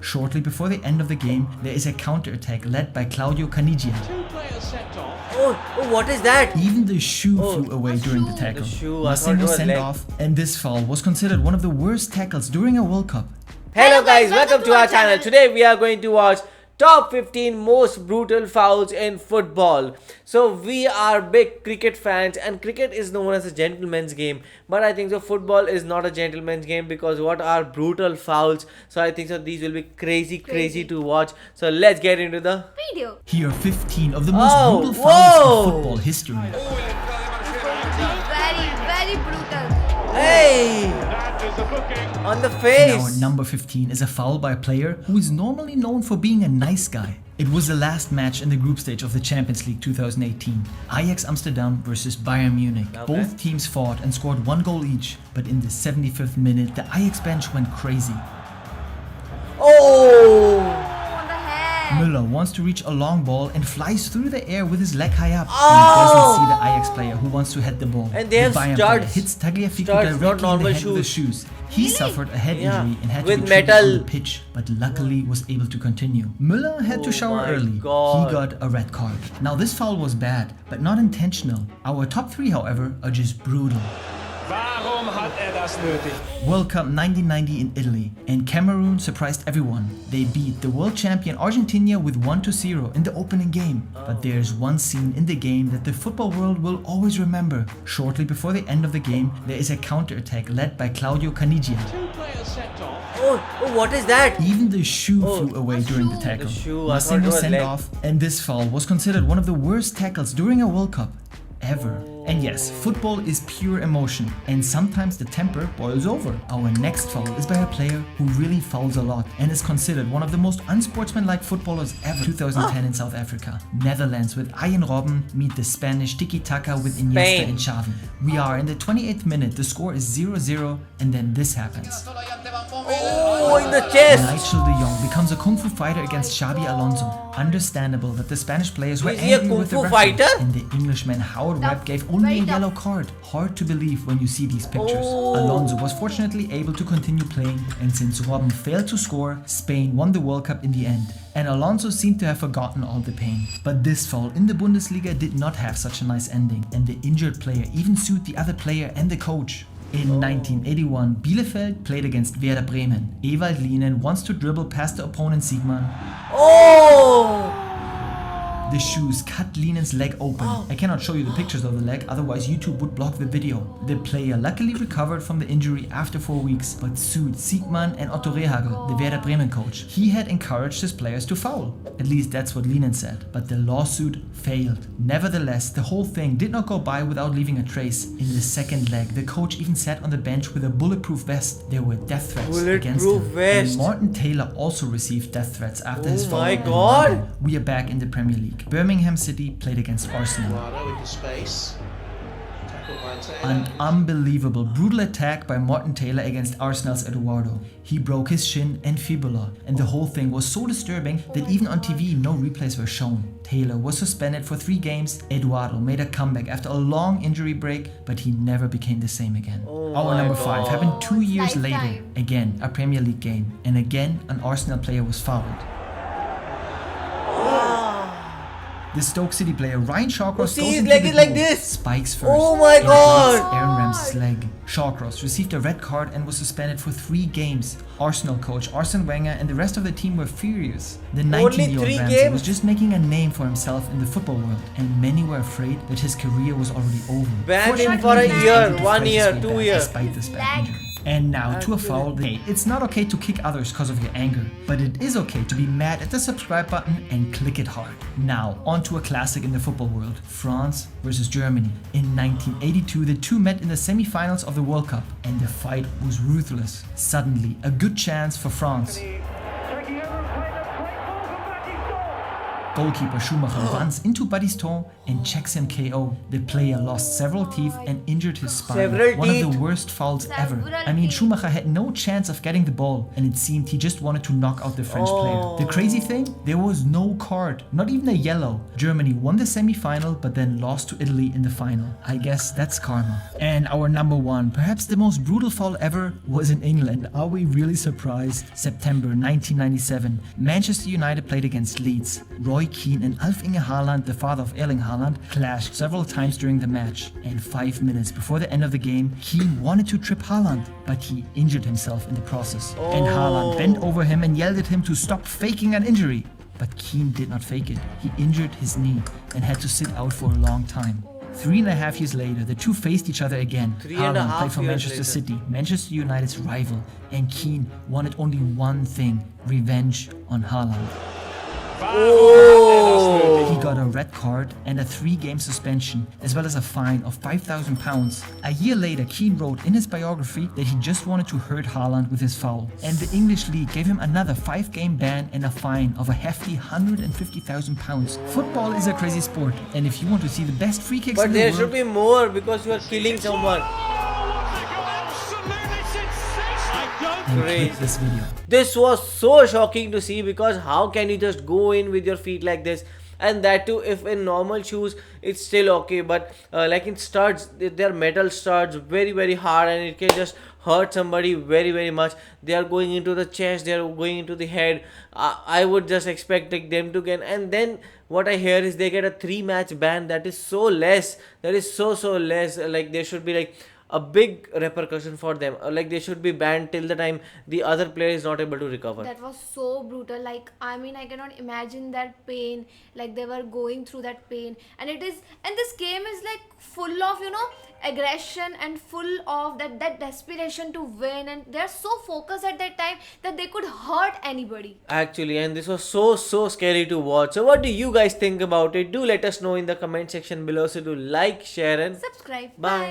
Shortly before the end of the game, there is a counter-attack led by Claudio Canigia. Oh, what is that? Even the shoe flew away during the tackle. Massing was sent off, and this foul was considered one of the worst tackles during a World Cup. Hello guys, welcome to our channel. Today we are going to watch top 15 most brutal fouls in football. So we are big cricket fans and cricket is known as a gentleman's game, but I think so football is not a gentleman's game because what are brutal fouls. So I think so these will be crazy to watch. So let's get into the video. Here are 15 of the most brutal fouls in football history. Very brutal. Hey! On the face. Now, number 15 is a foul by a player who is normally known for being a nice guy. It was the last match in the group stage of the Champions League 2018. Ajax Amsterdam versus Bayern Munich. Okay. Both teams fought and scored 1 goal each, but in the 75th minute, the Ajax bench went crazy. Oh! On the head. Müller wants to reach a long ball and flies through the air with his leg high up. He doesn't see the Ajax player who wants to head the ball. And they have the Bayern player studs. hits Tagliafico Studs, not directly in the normal head with the shoes. He suffered a head injury and had to with be treated metal. on the pitch, but luckily was able to continue. Müller had to shower my early. God. He got a red card. Now this foul was bad, but not intentional. Our top 3, however, are just brutal. Waarom had das nötig? World Cup 1990 in Italy, and Cameroon surprised everyone. They beat the world champion Argentina with 1-0 in the opening game. But there's one scene in the game that the football world will always remember. Shortly before the end of the game, there is a counter-attack led by Claudio Canigia. Oh, what is that? Even the shoe flew away during the tackle. The shoe, I Massing thought it was was sent leg. off, and this foul was considered one of the worst tackles during a World Cup ever. And yes, football is pure emotion, and sometimes the temper boils over. Our next foul is by a player who really fouls a lot and is considered one of the most unsportsmanlike footballers ever. 2010 in South Africa. Netherlands with Arjen Robben meet the Spanish tiki-taka with Iniesta Spain. and Xavi. We are in the 28th minute, the score is 0-0, and then this happens. Oh, in the chest. Nigel de Jong becomes a kung fu fighter against Xabi Alonso. Understandable that the Spanish players were Is he a angry kung with the fu referee, fighter? and the Englishman Howard Webb gave only a Very tough. yellow card. Hard to believe when you see these pictures. Alonso was fortunately able to continue playing, and since Robben failed to score, Spain won the World Cup in the end. And Alonso seemed to have forgotten all the pain. But this foul in the Bundesliga did not have such a nice ending, and the injured player even sued the other player and the coach. In 1981, Bielefeld played against Werder Bremen. Ewald Lienen wants to dribble past the opponent Siegmann. Oh! The shoes cut Lienen's leg open. I cannot show you the pictures of the leg, otherwise YouTube would block the video. The player luckily recovered from the injury after 4 weeks, but sued Siegmann and Otto Rehagel, the Werder Bremen coach. He had encouraged his players to foul. At least that's what Lienen said. But the lawsuit failed. Nevertheless, the whole thing did not go by without leaving a trace. In the second leg, the coach even sat on the bench with a bulletproof vest. There were death threats against him. Bulletproof vest. And Martin Taylor also received death threats after his Oh foul. my in God. London. We are back in the Premier League. Birmingham City played against Arsenal. With the space. Tackled by Taylor. An unbelievable, brutal attack by Martin Taylor against Arsenal's Eduardo. He broke his shin and fibula, and the whole thing was so disturbing that even on TV no replays were shown. Taylor was suspended for 3 games. Eduardo made a comeback after a long injury break, but he never became the same again. Our my number 5 God. happened 2 years later. Lifetime. Again, a Premier League game, and again an Arsenal player was fouled. The Stoke City player Ryan Shawcross see, goes his into leg the is like goal, this. spikes first. Oh my and God. hits Aaron Ramsey's leg. Shawcross received a red card and was suspended for 3 games. Arsenal coach Arsene Wenger and the rest of the team were furious. The 19-year-old 3 Ramsey games? was just making a name for himself in the football world, and many were afraid that his career was already over. Banned him Fortunately, for a he was year, able to 1 fight his year, way 2 back years. despite this bad injury. And now to a foul. Hey, it's not okay to kick others because of your anger, but it is okay to be mad at the subscribe button and click it hard. Now, on to a classic in the football world, France versus Germany. In 1982, the two met in the semi-finals of the World Cup, and the fight was ruthless. Suddenly, a good chance for France. Goalkeeper Schumacher runs into Buddy's toe and checks him KO. The player lost several teeth and injured his spine. Several One of teeth? the worst fouls ever. Several I mean, teeth. Schumacher had no chance of getting the ball, and it seemed he just wanted to knock out the French player. The crazy thing? There was no card, not even a yellow. Germany won the semi-final, but then lost to Italy in the final. I guess that's karma. And our number one, perhaps the most brutal foul ever, was in England. Are we really surprised? September 1997. Manchester United played against Leeds. Roy Keane and Alf-Inge Haaland, the father of Erling Haaland, clashed several times during the match. And 5 minutes before the end of the game, Keane wanted to trip Haaland, but he injured himself in the process. And Haaland bent over him and yelled at him to stop faking an injury. But Keane did not fake it. He injured his knee and had to sit out for a long time. 3.5 years later, the two faced each other again. Haaland played for Manchester City, Manchester United's rival, and Keane wanted only one thing: revenge on Haaland. He got a red card and a 3-game suspension, as well as a fine of £5,000. A year later, Keane wrote in his biography that he just wanted to hurt Haaland with his foul. And the English league gave him another 5-game ban and a fine of a hefty £150,000. Football is a crazy sport, and if you want to see the best free kicks But in the there world, should be more because you are killing someone. then Crazy. click this video. This was so shocking to see, because how can you just go in with your feet like this? And that too, if in normal shoes it's still okay, but like in studs, they're metal studs, very hard, and it can just hurt somebody very much. They are going into the chest, they are going into the head. I would just expect like them to get, and then what I hear is they get a 3-match ban. That is so less. That is so less. Like there should be like a big repercussion for them. Like they should be banned till the time the other player is not able to recover. That was so brutal. Like, I mean, I cannot imagine that pain. Like, they were going through that pain, and this game is like full of, you know, aggression and full of that desperation to win, and they're so focused at that time that they could hurt anybody. Actually, and this was so scary to watch. So what do you guys think about it? Do let us know in the comment section below. So do like, share, and Subscribe. bye.